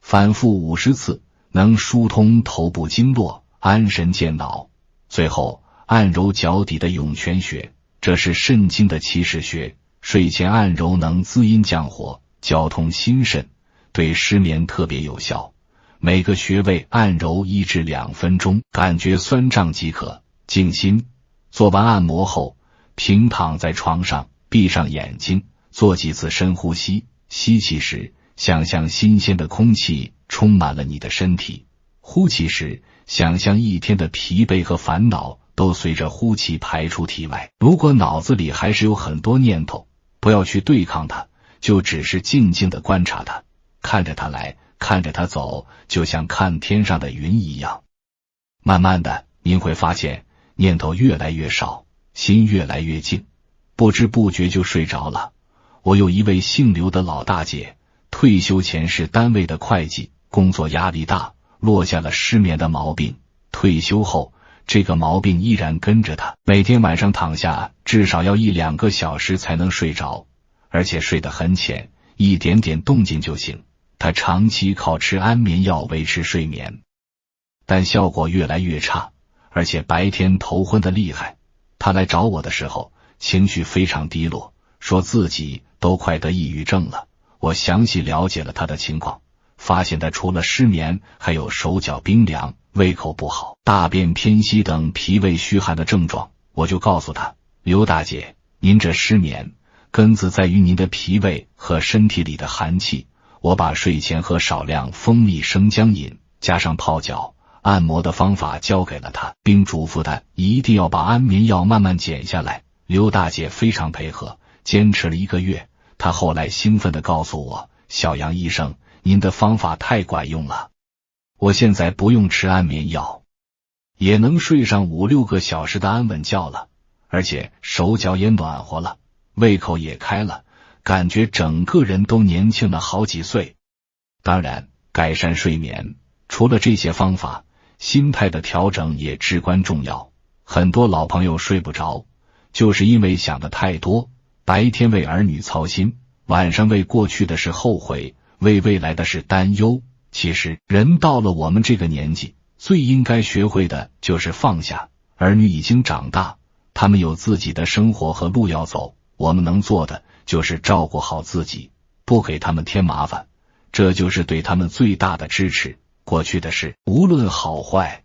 Speaker 1: 反复50次，能疏通头部经络，安神健脑。最后按揉脚底的涌泉穴，这是肾经的起始穴，睡前按揉能滋阴降火，绞痛心肾，对失眠特别有效。每个穴位按揉1至2分钟，感觉酸胀即可。静心。做完按摩后，平躺在床上，闭上眼睛，做几次深呼吸。吸气时，想象新鲜的空气充满了你的身体；呼气时，想象一天的疲惫和烦恼都随着呼气排出体外。如果脑子里还是有很多念头，不要去对抗它，就只是静静地观察它，看着它来，看着它走，就像看天上的云一样。慢慢的，您会发现念头越来越少，心越来越静，不知不觉就睡着了。我有一位姓刘的老大姐，退休前是单位的会计，工作压力大，落下了失眠的毛病。退休后，这个毛病依然跟着她，每天晚上躺下至少要1-2个小时才能睡着，而且睡得很浅，一点点动静就醒。她长期靠吃安眠药维持睡眠，但效果越来越差，而且白天头昏得厉害。她来找我的时候，情绪非常低落，说自己都快得抑郁症了。我详细了解了她的情况，发现她除了失眠，还有手脚冰凉、胃口不好、大便偏稀等脾胃虚寒的症状。我就告诉她，刘大姐，您这失眠根子在于您的脾胃和身体里的寒气。我把睡前喝少量蜂蜜生姜饮，加上泡脚、按摩的方法教给了她，并嘱咐她一定要把安眠药慢慢减下来。刘大姐非常配合，坚持了1个月。她后来兴奋地告诉我，小杨医生，您的方法太管用了，我现在不用吃安眠药，也能睡上5-6个小时的安稳觉了，而且手脚也暖和了，胃口也开了，感觉整个人都年轻了好几岁。当然，改善睡眠，除了这些方法，心态的调整也至关重要。很多老朋友睡不着，就是因为想的太多，白天为儿女操心，晚上为过去的事后悔，为未来的事担忧。其实，人到了我们这个年纪，最应该学会的就是放下。儿女已经长大，他们有自己的生活和路要走，我们能做的就是照顾好自己，不给他们添麻烦，这就是对他们最大的支持。过去的事，无论好坏，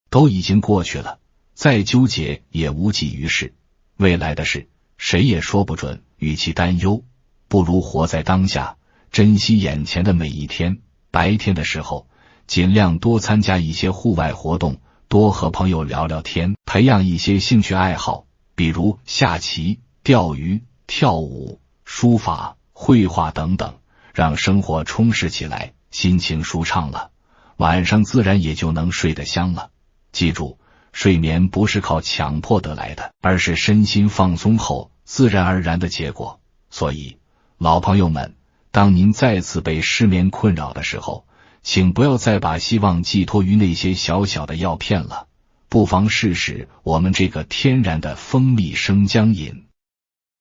Speaker 1: 都已经过去了，再纠结也无济于事。未来的事，谁也说不准，与其担忧，不如活在当下，珍惜眼前的每一天。白天的时候，尽量多参加一些户外活动，多和朋友聊聊天，培养一些兴趣爱好，比如下棋、钓鱼、跳舞、书法、绘画等等，让生活充实起来，心情舒畅了，晚上自然也就能睡得香了。记住，睡眠不是靠强迫得来的，而是身心放松后自然而然的结果。所以，老朋友们，当您再次被失眠困扰的时候，请不要再把希望寄托于那些小小的药片了，不妨试试我们这个天然的蜂蜜生姜饮。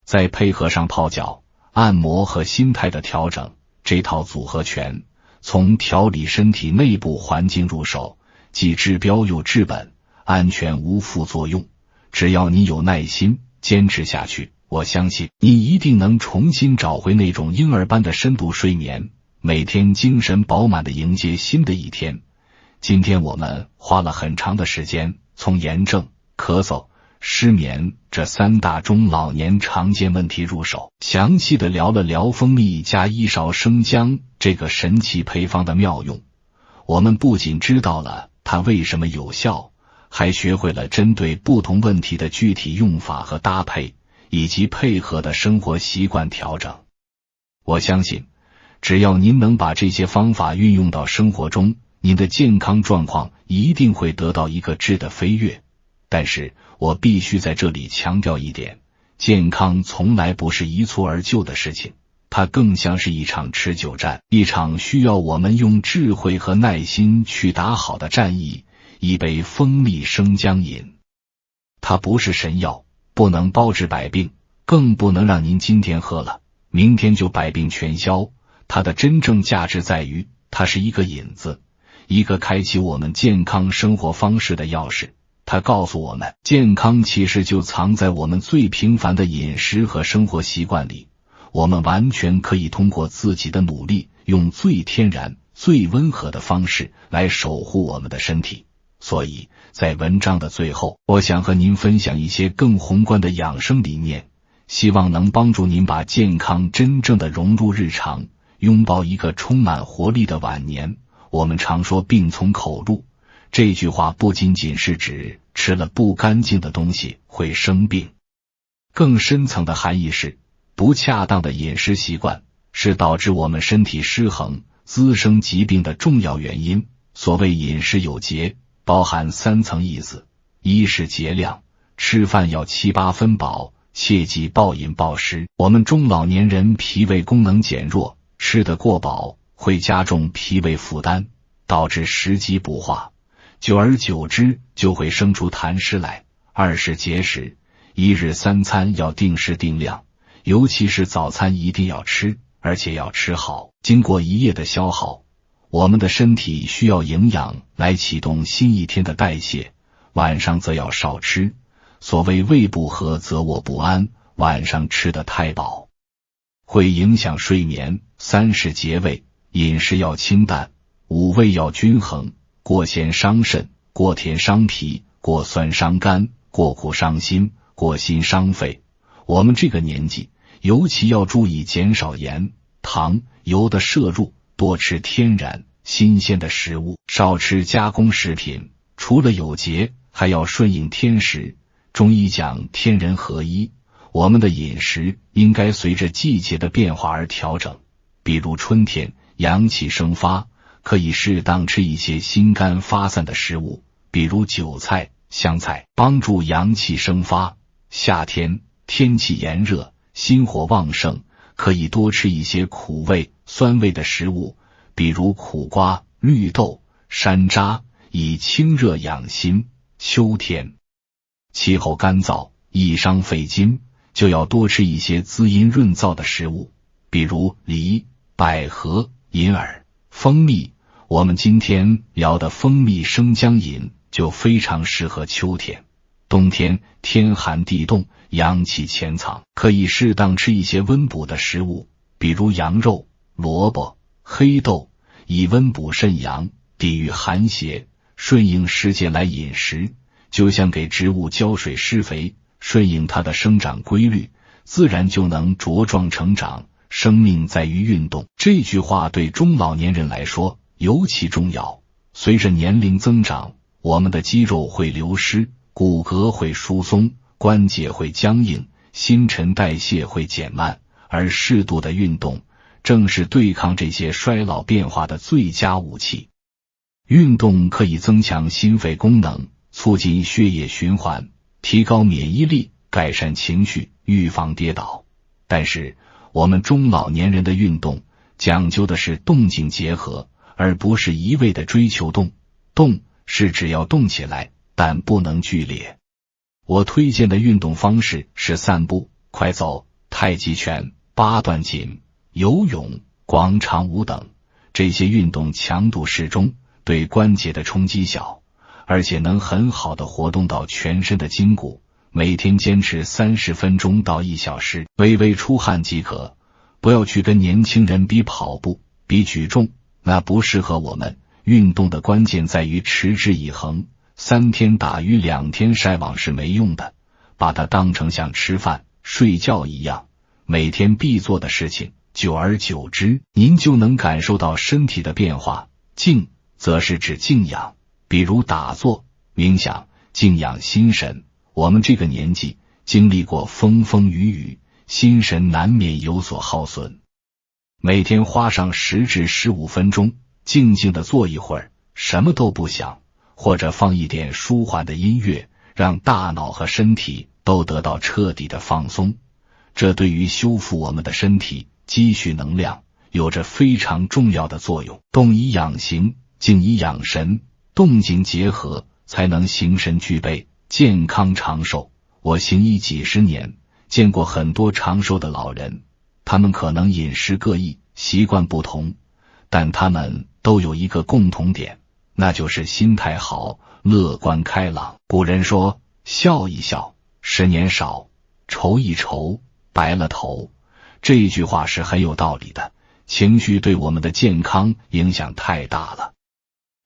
Speaker 1: 再配合上泡脚、按摩和心态的调整，这套组合拳从调理身体内部环境入手，既治标又治本，安全无副作用。只要你有耐心，坚持下去，我相信你一定能重新找回那种婴儿般的深度睡眠，每天精神饱满地迎接新的一天。今天我们花了很长的时间，从炎症、咳嗽、失眠这3大中老年常见问题入手，详细地聊了聊蜂蜜加1勺生姜这个神奇配方的妙用。我们不仅知道了它为什么有效，还学会了针对不同问题的具体用法和搭配，以及配合的生活习惯调整。我相信，只要您能把这些方法运用到生活中，您的健康状况一定会得到一个质的飞跃。但是我必须在这里强调一点，健康从来不是一蹴而就的事情，它更像是一场持久战，一场需要我们用智慧和耐心去打好的战役。一杯蜂蜜生姜饮，它不是神药，不能包治百病，更不能让您今天喝了，明天就百病全消。它的真正价值在于，它是一个引子，一个开启我们健康生活方式的钥匙。它告诉我们，健康其实就藏在我们最平凡的饮食和生活习惯里。我们完全可以通过自己的努力，用最天然、最温和的方式来守护我们的身体。所以，在文章的最后，我想和您分享一些更宏观的养生理念，希望能帮助您把健康真正的融入日常，拥抱一个充满活力的晚年。我们常说病从口入，这句话不仅仅是指吃了不干净的东西会生病，更深层的含义是，不恰当的饮食习惯是导致我们身体失衡、滋生疾病的重要原因。所谓饮食有节，包含3层意思：一是节量，吃饭要7、8分饱，切忌暴饮暴食。我们中老年人脾胃功能减弱，吃得过饱会加重脾胃负担，导致食积不化，久而久之就会生出痰湿来。二是节食，一日3餐要定时定量，尤其是早餐一定要吃，而且要吃好。经过一夜的消耗，我们的身体需要营养来启动新一天的代谢，晚上则要少吃。所谓胃不和则卧不安，晚上吃得太饱会影响睡眠。三是节胃，饮食要清淡，五味要均衡，过咸伤肾，过甜伤脾，过酸伤肝，过苦伤心，过辛伤肺。我们这个年纪尤其要注意减少盐、糖、油的摄入，多吃天然新鲜的食物，少吃加工食品。除了有节，还要顺应天时。中医讲天人合一，我们的饮食应该随着季节的变化而调整。比如春天阳气生发，可以适当吃一些心肝发散的食物，比如韭菜、香菜，帮助阳气生发。夏天天气炎热，心火旺盛，可以多吃一些苦味、酸味的食物，比如苦瓜、绿豆、山楂，以清热养心。秋天气候干燥，易伤肺经，就要多吃一些滋阴润燥的食物，比如梨、百合、银耳、蜂蜜。我们今天聊的蜂蜜生姜饮就非常适合秋天。冬天天寒地冻，阳气潜藏，可以适当吃一些温补的食物，比如羊肉、萝卜、黑豆，以温补肾阳，抵御寒邪。顺应时节来饮食，就像给植物浇水施肥，顺应它的生长规律，自然就能茁壮成长。生命在于运动，这句话对中老年人来说尤其重要。随着年龄增长，我们的肌肉会流失，骨骼会疏松，关节会僵硬，新陈代谢会减慢，而适度的运动正是对抗这些衰老变化的最佳武器。运动可以增强心肺功能，促进血液循环，提高免疫力，改善情绪，预防跌倒。但是我们中老年人的运动讲究的是动静结合，而不是一味的追求动。动是只要动起来，但不能剧烈。我推荐的运动方式是散步、快走、太极拳、八段锦、游泳、广场舞等。这些运动强度适中，对关节的冲击小，而且能很好的活动到全身的筋骨。每天坚持30分钟到1小时，微微出汗即可。不要去跟年轻人比跑步、比举重，那不适合我们。运动的关键在于持之以恒，3天打鱼2天晒网是没用的，把它当成像吃饭、睡觉一样，每天必做的事情，久而久之，您就能感受到身体的变化。静则是指静养，比如打坐、冥想，静养心神。我们这个年纪经历过风风雨雨，心神难免有所耗损。每天花上10至15分钟，静静地坐一会儿，什么都不想，或者放一点舒缓的音乐，让大脑和身体都得到彻底的放松。这对于修复我们的身体、积蓄能量有着非常重要的作用。动以养形，静以养神，动静结合，才能形神俱备，健康长寿。我行医几十年，见过很多长寿的老人，他们可能饮食各异，习惯不同，但他们都有一个共同点，那就是心态好，乐观开朗。古人说，笑一笑10年少，愁一愁白了头。这句话是很有道理的，情绪对我们的健康影响太大了。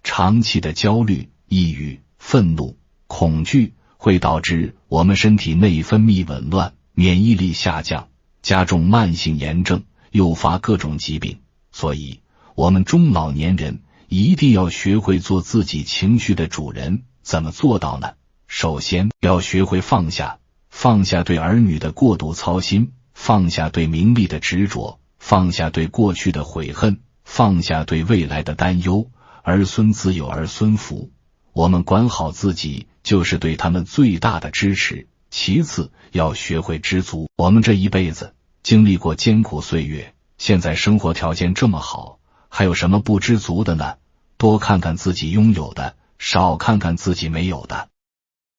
Speaker 1: 长期的焦虑、抑郁、愤怒、恐惧会导致我们身体内分泌紊乱，免疫力下降，加重慢性炎症，诱发各种疾病。所以我们中老年人一定要学会做自己情绪的主人。怎么做到呢？首先要学会放下，放下对儿女的过度操心，放下对名利的执着，放下对过去的悔恨，放下对未来的担忧。儿孙自有儿孙福，我们管好自己就是对他们最大的支持。其次要学会知足，我们这一辈子经历过艰苦岁月，现在生活条件这么好，还有什么不知足的呢？多看看自己拥有的，少看看自己没有的，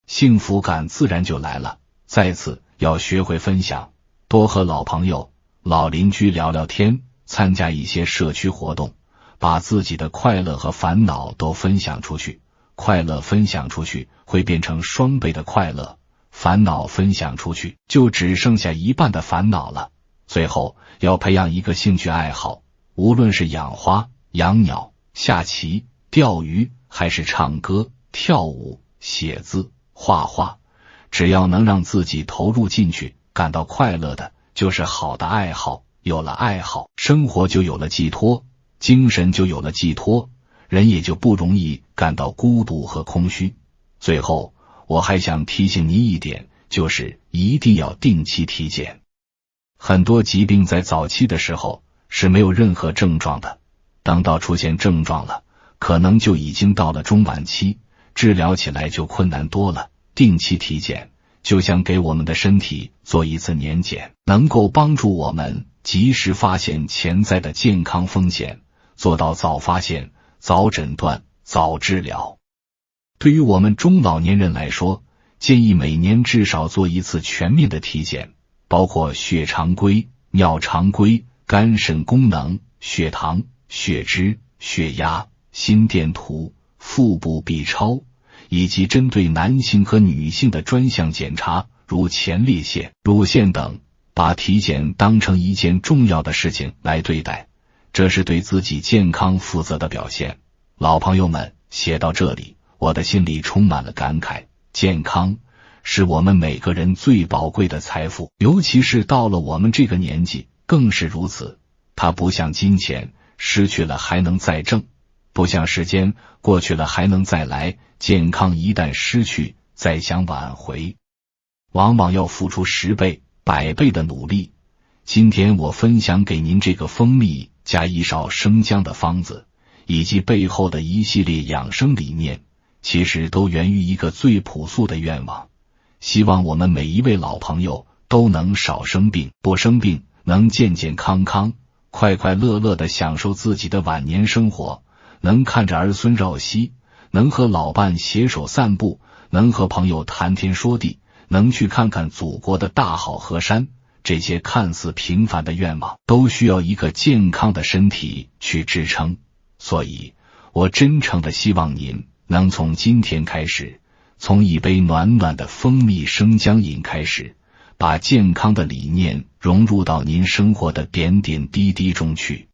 Speaker 1: 幸福感自然就来了。再次要学会分享，多和老朋友、老邻居聊聊天，参加一些社区活动，把自己的快乐和烦恼都分享出去。快乐分享出去会变成双倍的快乐，烦恼分享出去就只剩下一半的烦恼了。最后要培养一个兴趣爱好，无论是养花、养鸟、下棋、钓鱼，还是唱歌、跳舞、写字、画画，只要能让自己投入进去，感到快乐的，就是好的爱好。有了爱好，生活就有了寄托，精神就有了寄托，人也就不容易感到孤独和空虚。最后，我还想提醒您一点，就是一定要定期体检。很多疾病在早期的时候是没有任何症状的，等到出现症状了，可能就已经到了中晚期，治疗起来就困难多了。定期体检就像给我们的身体做一次年检，能够帮助我们及时发现潜在的健康风险，做到早发现、早诊断、早治疗。对于我们中老年人来说，建议每年至少做一次全面的体检，包括血常规、尿常规、肝肾功能、血糖、血脂、血压、心电图、腹部 B 超，以及针对男性和女性的专项检查，如前列腺、乳腺等，把体检当成一件重要的事情来对待，这是对自己健康负责的表现。老朋友们，写到这里，我的心里充满了感慨。健康是我们每个人最宝贵的财富，尤其是到了我们这个年纪更是如此。它不像金钱，失去了还能再挣，不像时间，过去了还能再来，健康一旦失去，再想挽回，往往要付出10倍、100倍的努力。今天我分享给您这个蜂蜜加1勺生姜的方子，以及背后的一系列养生理念，其实都源于一个最朴素的愿望，希望我们每一位老朋友都能少生病，不生病，能健健康康、快快乐乐地享受自己的晚年生活，能看着儿孙绕膝，能和老伴携手散步，能和朋友谈天说地，能去看看祖国的大好河山。这些看似平凡的愿望，都需要一个健康的身体去支撑。所以，我真诚地希望您能从今天开始，从一杯暖暖的蜂蜜生姜饮开始，把健康的理念融入到您生活的点点滴滴中去。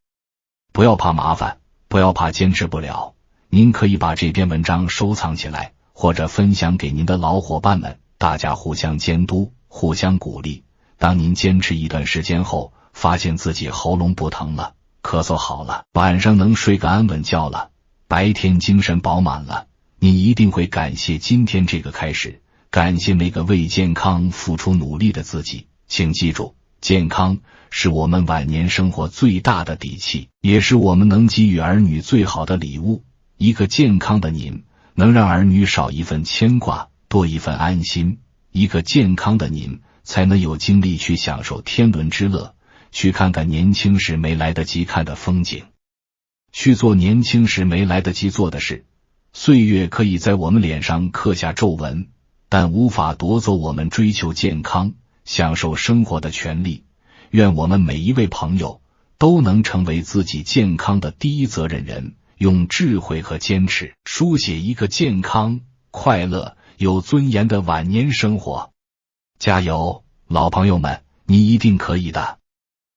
Speaker 1: 不要怕麻烦，不要怕坚持不了，您可以把这篇文章收藏起来，或者分享给您的老伙伴们，大家互相监督，互相鼓励。当您坚持一段时间后，发现自己喉咙不疼了，咳嗽好了，晚上能睡个安稳觉了，白天精神饱满了，你一定会感谢今天这个开始，感谢那个为健康付出努力的自己。请记住，健康是我们晚年生活最大的底气，也是我们能给予儿女最好的礼物。一个健康的您，能让儿女少一份牵挂，多一份安心。一个健康的您，才能有精力去享受天伦之乐，去看看年轻时没来得及看的风景，去做年轻时没来得及做的事。岁月可以在我们脸上刻下皱纹，但无法夺走我们追求健康、享受生活的权利。愿我们每一位朋友都能成为自己健康的第一责任人，用智慧和坚持书写一个健康、快乐、有尊严的晚年生活。加油，老朋友们，你一定可以的。